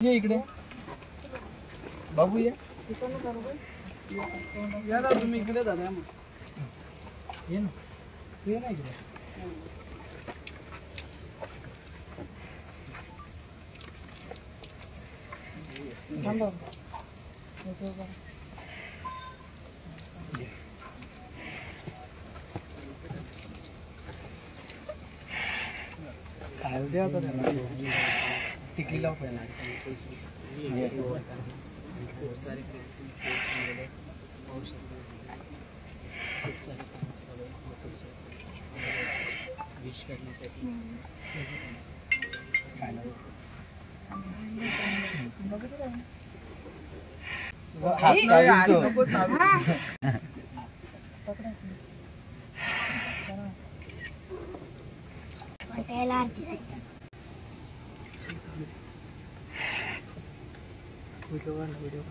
ये इकडे बाबू ये या ना तुम्ही इकडे दादा ये ना तू ये ना इकडे थांबा द्या आता टिकली लाव पहिला खूप सारे खूप सारे विश करण्यासाठी व्हिडिओ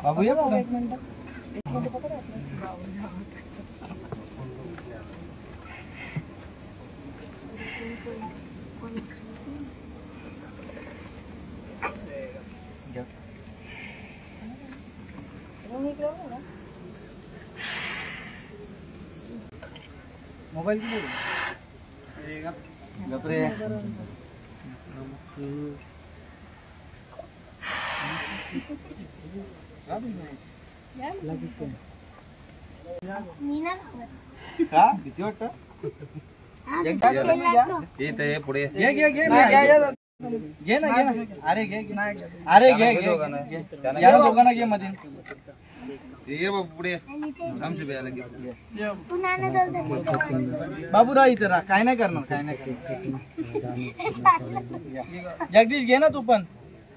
बाबू ये एक मिनिट पकड मोबाइल गपरे का भीती वाटत पुढे घे ना अरे घे या दोघांना घे मध्ये ये बाबू पुढे आमचे बेला घे बाबू राह इथं राह काय नाही करणार जगदीश घे ना तू पण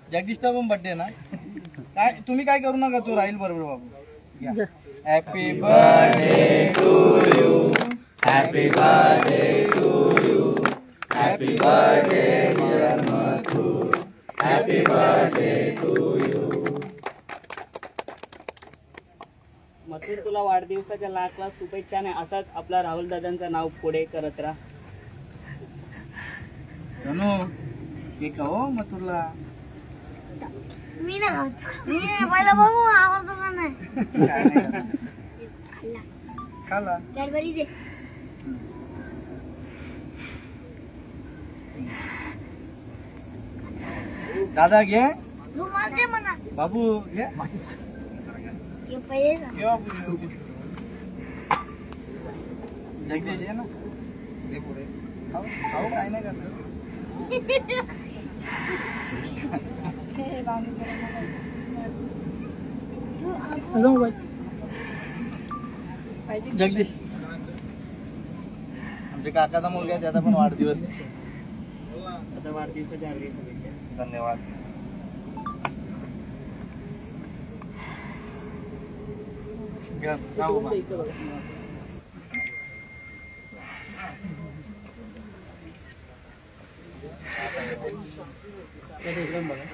जगदीशचा पण बर्थडे ना काय तुम्ही काय करू नका तू राहील बरोबर बाबू happy birthday to you happy birthday to you happy birthday dear Mathur happy birthday to you Mathur तुला वाढदिवसाच्या लाख लाख शुभेच्छा नाही असाच आपला राहुल दादांचं नाव पुढे करत राहा केक हो मथुरला मी ना मला बघू आवडतो का नाही खाला कॅडबरी दे दादा घे रुमाल दे म्हणा बाबू घे ये पैसे जगदीश आहे ना ते पुढे खाऊ काय नाही करणार जगदीश आमच्या काकाचा मुलगा आहे त्याचा पण वाढदिवस आता वाढदिवसाच्या हार्दिक शुभेच्छा धन्यवाद बघा